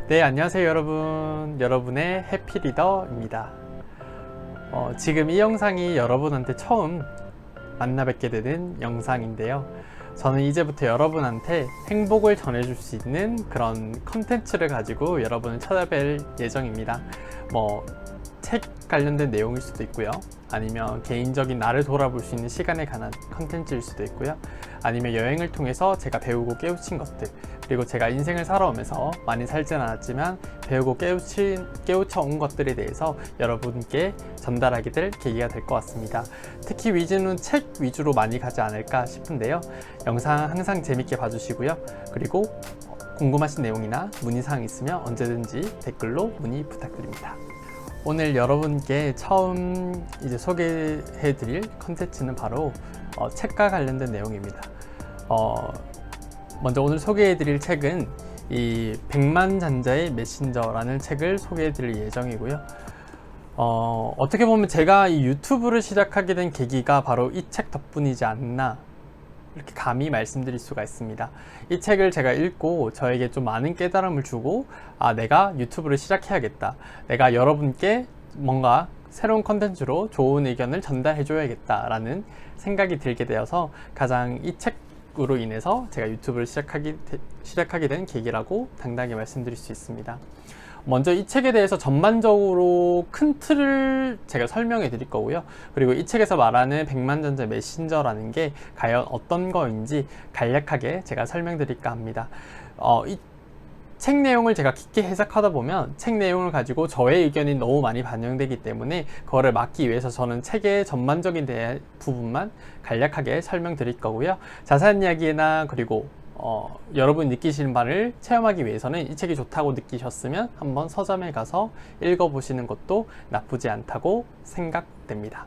네, 안녕하세요 여러분. 여러분의 해피리더입니다. 지금 이 영상이 여러분한테 처음 만나 뵙게 되는 영상인데요. 저는 이제부터 여러분한테 행복을 전해줄 수 있는 그런 컨텐츠를 가지고 여러분을 찾아뵐 예정입니다. 책 관련된 내용일 수도 있고요, 아니면 개인적인 나를 돌아볼 수 있는 시간에 관한 컨텐츠일 수도 있고요, 아니면 여행을 통해서 제가 배우고 깨우친 것들, 그리고 제가 인생을 살아오면서 많이 살진 않았지만 배우고 깨우쳐 온 것들에 대해서 여러분께 전달하게 될 계기가 될 것 같습니다. 특히 위주는 책 위주로 많이 가지 않을까 싶은데요. 영상 항상 재밌게 봐주시고요. 그리고 궁금하신 내용이나 문의사항 있으면 언제든지 댓글로 문의 부탁드립니다. 오늘 여러분께 처음 소개해드릴 컨텐츠는 바로 책과 관련된 내용입니다. 먼저 오늘 소개해드릴 책은 이 백만장자의 메신저라는 책을 소개해드릴 예정이고요. 어떻게 보면 제가 이 유튜브를 시작하게 된 계기가 바로 이 책 덕분이지 않나, 이렇게 감히 말씀드릴 수가 있습니다. 이 책을 제가 읽고 저에게 좀 많은 깨달음을 주고, 내가 유튜브를 시작해야겠다, 내가 여러분께 뭔가 새로운 컨텐츠로 좋은 의견을 전달해 줘야겠다 라는 생각이 들게 되어서 가장 이 책으로 인해서 제가 유튜브를 시작하게 된 계기라고 당당히 말씀드릴 수 있습니다. 먼저 이 책에 대해서 전반적으로 큰 틀을 제가 설명해 드릴 거고요. 그리고 이 책에서 말하는 백만장자 메신저라는 게 과연 어떤 거인지 간략하게 제가 설명드릴까 합니다. 이 책 내용을 제가 깊게 해석하다 보면 책 내용을 가지고 저의 의견이 너무 많이 반영되기 때문에 그거를 막기 위해서 저는 책의 전반적인 부분만 간략하게 설명드릴 거고요. 자세한 이야기나 그리고 여러분이 느끼시는 바를 체험하기 위해서는 이 책이 좋다고 느끼셨으면 한번 서점에 가서 읽어보시는 것도 나쁘지 않다고 생각됩니다.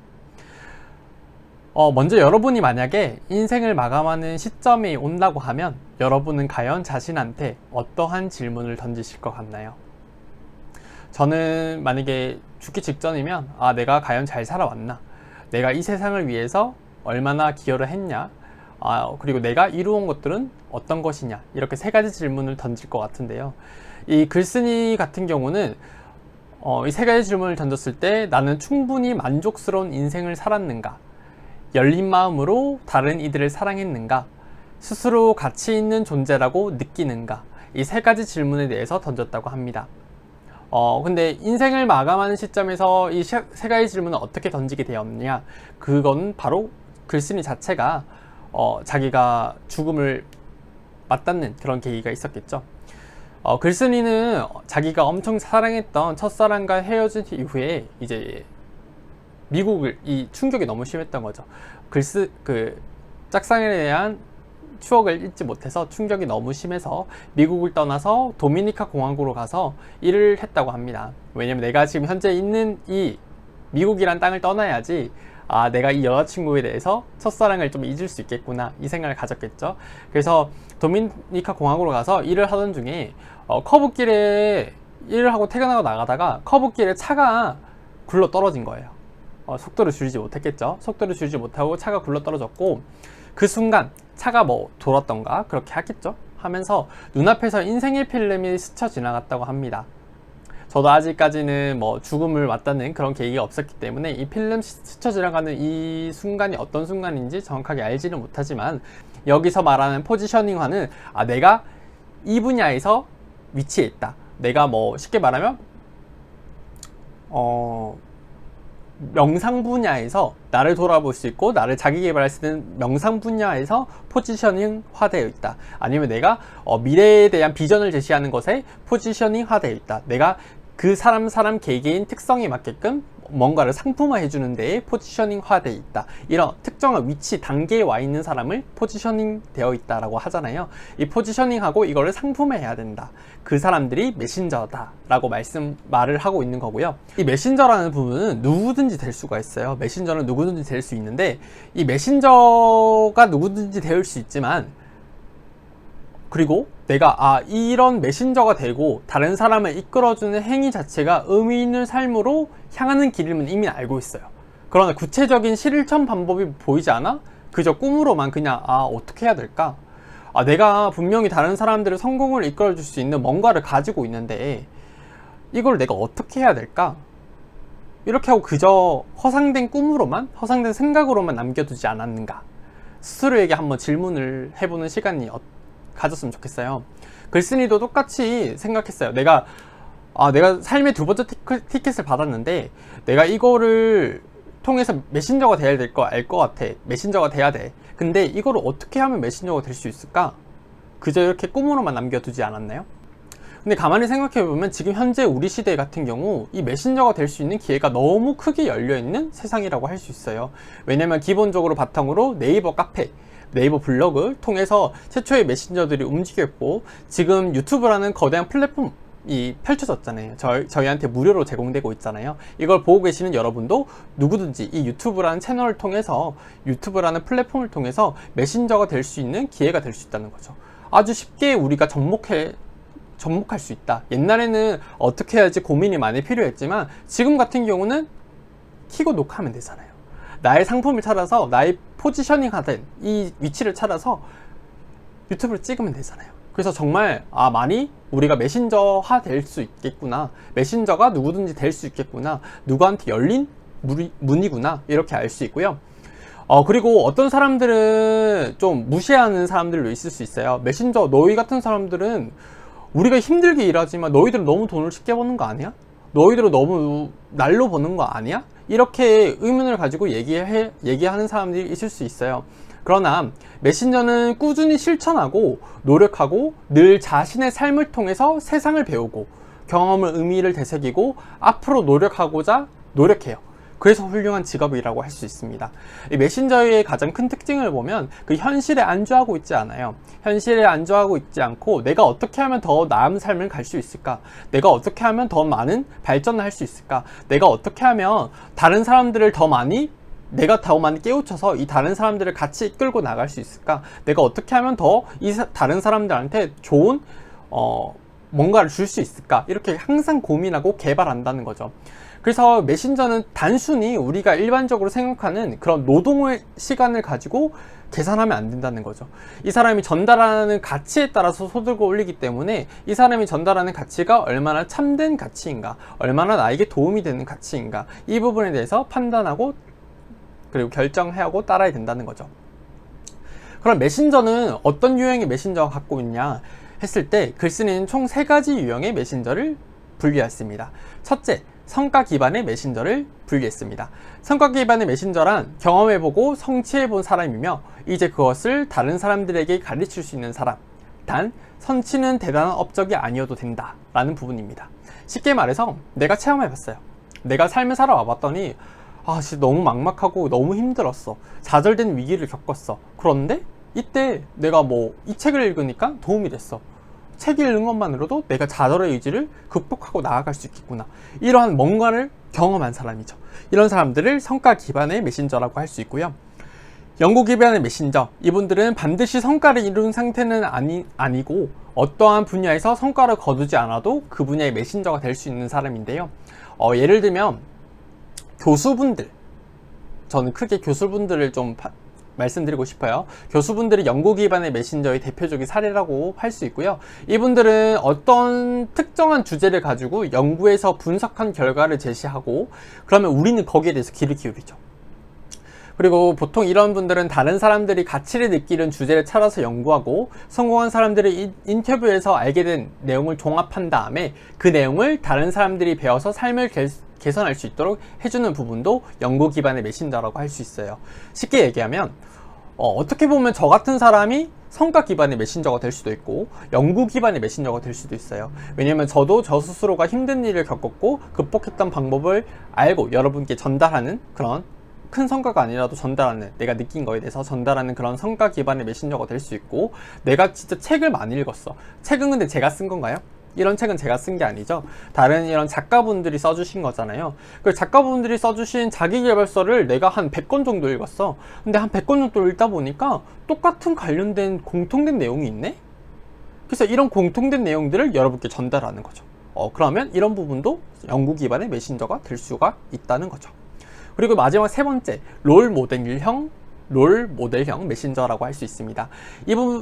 먼저 여러분이 만약에 인생을 마감하는 시점이 온다고 하면 여러분은 과연 자신한테 어떠한 질문을 던지실 것 같나요? 저는 만약에 죽기 직전이면 내가 과연 잘 살아왔나? 내가 이 세상을 위해서 얼마나 기여를 했냐? 그리고 내가 이루어온 것들은 어떤 것이냐? 이렇게 세 가지 질문을 던질 것 같은데요. 이 글쓴이 같은 경우는 이 세 가지 질문을 던졌을 때 나는 충분히 만족스러운 인생을 살았는가? 열린 마음으로 다른 이들을 사랑했는가? 스스로 가치 있는 존재라고 느끼는가? 이 세 가지 질문에 대해서 던졌다고 합니다. 근데 인생을 마감하는 시점에서 이 세 가지 질문을 어떻게 던지게 되었냐? 그건 바로 글쓴이 자체가 자기가 죽음을 맞닿는 그런 계기가 있었겠죠. 글쓴이는 자기가 엄청 사랑했던 첫사랑과 헤어진 이후에 이제 미국을 이 충격이 너무 심했던 거죠. 짝사랑에 대한 추억을 잊지 못해서 충격이 너무 심해서 미국을 떠나서 도미니카 공화국으로 가서 일을 했다고 합니다. 왜냐면 내가 지금 현재 있는 이 미국이란 땅을 떠나야지 내가 이 여자친구에 대해서 첫사랑을 좀 잊을 수 있겠구나, 이 생각을 가졌겠죠. 그래서 도미니카 공화국으로 가서 일을 하던 중에 커브길에 일을 하고 퇴근하고 나가다가 커브길에 차가 굴러 떨어진 거예요. 속도를 줄이지 못했겠죠. 속도를 줄이지 못하고 차가 굴러 떨어졌고, 그 순간 차가 돌았던가 그렇게 하겠죠. 하면서 눈앞에서 인생의 필름이 스쳐 지나갔다고 합니다. 저도 아직까지는 죽음을 맞닿는 그런 계기가 없었기 때문에 이 필름 스쳐 지나가는 이 순간이 어떤 순간인지 정확하게 알지는 못하지만, 여기서 말하는 포지셔닝화는 내가 이 분야에서 위치해 있다, 내가 쉽게 말하면 명상 분야에서 나를 돌아볼 수 있고 나를 자기 개발할 수 있는 명상 분야에서 포지셔닝화 되어 있다, 아니면 내가 미래에 대한 비전을 제시하는 것에 포지셔닝화 되어 있다, 내가 그 사람 개개인 특성에 맞게끔 뭔가를 상품화해 주는 데에 포지셔닝화 되어 있다, 이런 특정한 위치 단계에 와 있는 사람을 포지셔닝 되어 있다라고 하잖아요. 이 포지셔닝하고 이거를 상품화해야 된다, 그 사람들이 메신저다 라고 말을 하고 있는 거고요. 이 메신저라는 부분은 누구든지 될 수가 있어요. 메신저는 누구든지 될 수 있는데, 이 메신저가 누구든지 될 수 있지만, 그리고 내가 이런 메신저가 되고 다른 사람을 이끌어주는 행위 자체가 의미 있는 삶으로 향하는 길임은 이미 알고 있어요. 그러나 구체적인 실천 방법이 보이지 않아 그저 꿈으로만 그냥 어떻게 해야 될까? 내가 분명히 다른 사람들의 성공을 이끌어줄 수 있는 뭔가를 가지고 있는데 이걸 내가 어떻게 해야 될까? 이렇게 하고 그저 허상된 꿈으로만, 허상된 생각으로만 남겨두지 않았는가? 스스로에게 한번 질문을 해보는 시간이 가졌으면 좋겠어요. 글쓴이도 똑같이 생각했어요. 내가 삶의 두 번째 티켓을 받았는데 내가 이거를 통해서 메신저가 돼야 될 거 알 것 같아. 메신저가 돼야 돼. 근데 이거를 어떻게 하면 메신저가 될 수 있을까? 그저 이렇게 꿈으로만 남겨두지 않았나요? 근데 가만히 생각해보면 지금 현재 우리 시대 같은 경우 이 메신저가 될 수 있는 기회가 너무 크게 열려있는 세상이라고 할 수 있어요. 왜냐면 기본적으로 바탕으로 네이버 카페, 네이버 블로그 통해서 최초의 메신저들이 움직였고 지금 유튜브라는 거대한 플랫폼이 펼쳐졌잖아요. 저희한테 무료로 제공되고 있잖아요. 이걸 보고 계시는 여러분도 누구든지 이 유튜브라는 채널을 통해서, 유튜브라는 플랫폼을 통해서 메신저가 될 수 있는 기회가 될 수 있다는 거죠. 아주 쉽게 우리가 접목할 수 있다. 옛날에는 어떻게 해야지 고민이 많이 필요했지만 지금 같은 경우는 키고 녹화하면 되잖아요. 나의 상품을 찾아서 나의 포지셔닝하된 이 위치를 찾아서 유튜브를 찍으면 되잖아요. 그래서 정말 많이 우리가 메신저화 될 수 있겠구나, 메신저가 누구든지 될 수 있겠구나, 누구한테 열린 문이구나, 이렇게 알 수 있고요. 그리고 어떤 사람들은 좀 무시하는 사람들도 있을 수 있어요. 메신저, 너희 같은 사람들은 우리가 힘들게 일하지만 너희들은 너무 돈을 쉽게 버는 거 아니야? 너희들은 너무 날로 버는 거 아니야? 이렇게 의문을 가지고 얘기하는 사람들이 있을 수 있어요. 그러나 메신저는 꾸준히 실천하고 노력하고 늘 자신의 삶을 통해서 세상을 배우고 경험을 의미를 되새기고 앞으로 노력하고자 노력해요. 그래서 훌륭한 직업이라고 할 수 있습니다. 이 메신저의 가장 큰 특징을 보면 그 현실에 안주하고 있지 않아요. 현실에 안주하고 있지 않고 내가 어떻게 하면 더 나은 삶을 갈 수 있을까? 내가 어떻게 하면 더 많은 발전을 할 수 있을까? 내가 어떻게 하면 다른 사람들을 내가 더 많이 깨우쳐서 이 다른 사람들을 같이 이끌고 나갈 수 있을까? 내가 어떻게 하면 더 다른 사람들한테 좋은 뭔가를 줄 수 있을까? 이렇게 항상 고민하고 개발한다는 거죠. 그래서 메신저는 단순히 우리가 일반적으로 생각하는 그런 노동의 시간을 가지고 계산하면 안 된다는 거죠. 이 사람이 전달하는 가치에 따라서 소득을 올리기 때문에 이 사람이 전달하는 가치가 얼마나 참된 가치인가, 얼마나 나에게 도움이 되는 가치인가, 이 부분에 대해서 판단하고 그리고 결정하고 따라야 된다는 거죠. 그럼 메신저는 어떤 유형의 메신저가 갖고 있냐 했을 때 글쓴이는 총 3가지 유형의 메신저를 분류했습니다. 첫째, 성과 기반의 메신저를 분류했습니다. 성과 기반의 메신저란 경험해보고 성취해본 사람이며 이제 그것을 다른 사람들에게 가르칠 수 있는 사람, 단 성취는 대단한 업적이 아니어도 된다 라는 부분입니다. 쉽게 말해서 내가 체험해봤어요. 내가 삶을 살아와봤더니 진짜 너무 막막하고 너무 힘들었어. 좌절된 위기를 겪었어. 그런데 이때 내가 이 책을 읽으니까 도움이 됐어. 책을 읽는 것만으로도 내가 좌절의 의지를 극복하고 나아갈 수 있겠구나. 이러한 뭔가를 경험한 사람이죠. 이런 사람들을 성과 기반의 메신저라고 할 수 있고요. 연구 기반의 메신저, 이분들은 반드시 성과를 이룬 상태는 아니고 어떠한 분야에서 성과를 거두지 않아도 그 분야의 메신저가 될 수 있는 사람인데요. 예를 들면 교수분들, 저는 크게 교수분들을 좀 말씀드리고 싶어요. 교수분들이 연구 기반의 메신저의 대표적인 사례라고 할 수 있고요. 이분들은 어떤 특정한 주제를 가지고 연구해서 분석한 결과를 제시하고 그러면 우리는 거기에 대해서 귀를 기울이죠. 그리고 보통 이런 분들은 다른 사람들이 가치를 느끼는 주제를 찾아서 연구하고 성공한 사람들의 인터뷰에서 알게 된 내용을 종합한 다음에 그 내용을 다른 사람들이 배워서 삶을 개선할 수 있도록 해주는 부분도 연구 기반의 메신저라고 할 수 있어요. 쉽게 얘기하면 어떻게 보면 저 같은 사람이 성과 기반의 메신저가 될 수도 있고 연구 기반의 메신저가 될 수도 있어요. 왜냐면 저도 저 스스로가 힘든 일을 겪었고 극복했던 방법을 알고 여러분께 전달하는 그런 큰 성과가 아니라도 전달하는, 내가 느낀 거에 대해서 전달하는 그런 성과 기반의 메신저가 될 수 있고, 내가 진짜 책을 많이 읽었어. 책은 근데 제가 쓴 건가요? 이런 책은 제가 쓴 게 아니죠. 다른 이런 작가분들이 써주신 거잖아요. 그 작가분들이 써주신 자기계발서를 내가 한 100권 정도 읽었어. 근데 한 100권 정도 읽다 보니까 똑같은 관련된 공통된 내용이 있네? 그래서 이런 공통된 내용들을 여러분께 전달하는 거죠. 그러면 이런 부분도 연구 기반의 메신저가 될 수가 있다는 거죠. 그리고 마지막 3번째, 롤 모델형 롤 모델형 메신저라고 할 수 있습니다.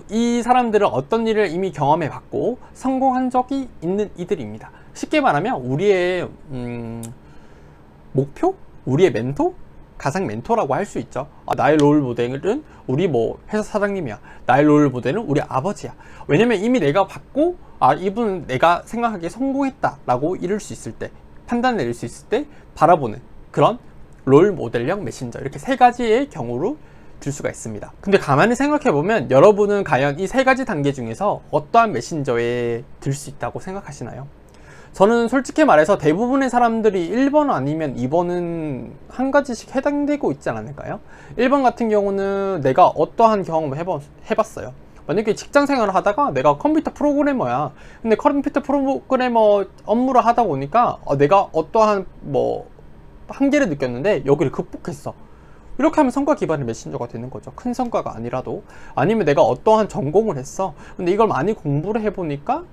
이 사람들은 어떤 일을 이미 경험해 봤고 성공한 적이 있는 이들입니다. 쉽게 말하면 우리의 목표? 우리의 멘토? 가상 멘토라고 할 수 있죠. 나의 롤 모델은 우리 뭐 회사 사장님이야. 나의 롤 모델은 우리 아버지야. 왜냐면 이미 내가 봤고 이분은 내가 생각하기에 성공했다 라고 이룰 수 있을 때, 판단 내릴 수 있을 때 바라보는 그런 롤 모델형 메신저, 이렇게 세 가지의 경우로 들 수가 있습니다. 근데 가만히 생각해 보면 여러분은 과연 이 세 가지 단계 중에서 어떠한 메신저에 들 수 있다고 생각하시나요? 저는 솔직히 말해서 대부분의 사람들이 1번 아니면 2번은 한 가지씩 해당되고 있지 않을까요? 1번 같은 경우는 내가 어떠한 경험을 해봤어요. 만약에 직장 생활을 하다가 내가 컴퓨터 프로그래머야. 근데 컴퓨터 프로그래머 업무를 하다 보니까 내가 어떠한 한계를 느꼈는데 여기를 극복했어. 이렇게 하면 성과 기반의 메신저가 되는 거죠. 큰 성과가 아니라도. 아니면 내가 어떠한 전공을 했어. 근데 이걸 많이 공부를 해보니까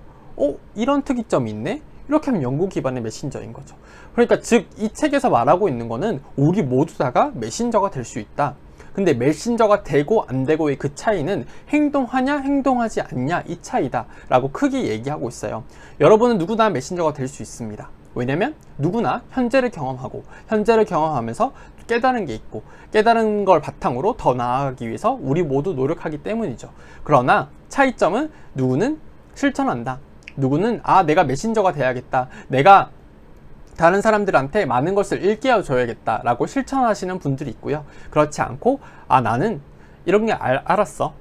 이런 특이점이 있네? 이렇게 하면 연구 기반의 메신저인 거죠. 그러니까 즉 이 책에서 말하고 있는 거는 우리 모두 다가 메신저가 될 수 있다. 근데 메신저가 되고 안 되고의 그 차이는 행동하냐 행동하지 않냐 이 차이다 라고 크게 얘기하고 있어요. 여러분은 누구나 메신저가 될 수 있습니다. 왜냐면 누구나 현재를 경험하고 현재를 경험하면서 깨달은 게 있고 깨달은 걸 바탕으로 더 나아가기 위해서 우리 모두 노력하기 때문이죠. 그러나 차이점은 누구는 실천한다. 누구는 내가 메신저가 돼야겠다. 내가 다른 사람들한테 많은 것을 일깨워 줘야겠다 라고 실천하시는 분들이 있고요. 그렇지 않고 나는 이런 게 알았어.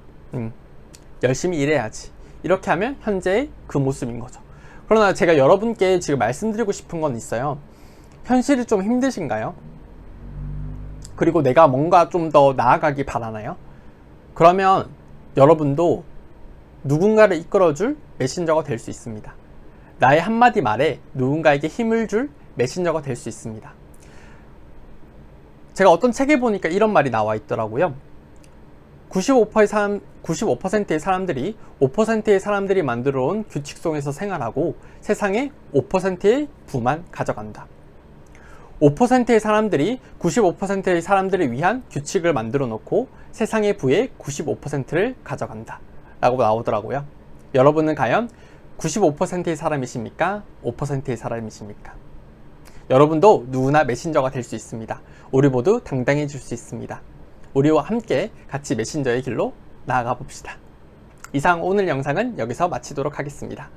열심히 일해야지. 이렇게 하면 현재의 그 모습인 거죠. 그러나 제가 여러분께 지금 말씀드리고 싶은 건 있어요. 현실이 좀 힘드신가요? 그리고 내가 뭔가 좀 더 나아가기 바라나요? 그러면 여러분도 누군가를 이끌어줄 메신저가 될 수 있습니다. 나의 한마디 말에 누군가에게 힘을 줄 메신저가 될 수 있습니다. 제가 어떤 책에 보니까 이런 말이 나와 있더라고요. 95%의 사람들이 5%의 사람들이 만들어 온 규칙 속에서 생활하고 세상의 5%의 부만 가져간다. 5%의 사람들이 95%의 사람들을 위한 규칙을 만들어 놓고 세상의 부의 95%를 가져간다 라고 나오더라고요. 여러분은 과연 95%의 사람이십니까? 5%의 사람이십니까? 여러분도 누구나 메신저가 될 수 있습니다. 우리 모두 당당해질 수 있습니다. 우리와 함께 같이 메신저의 길로 나아가 봅시다. 이상 오늘 영상은 여기서 마치도록 하겠습니다.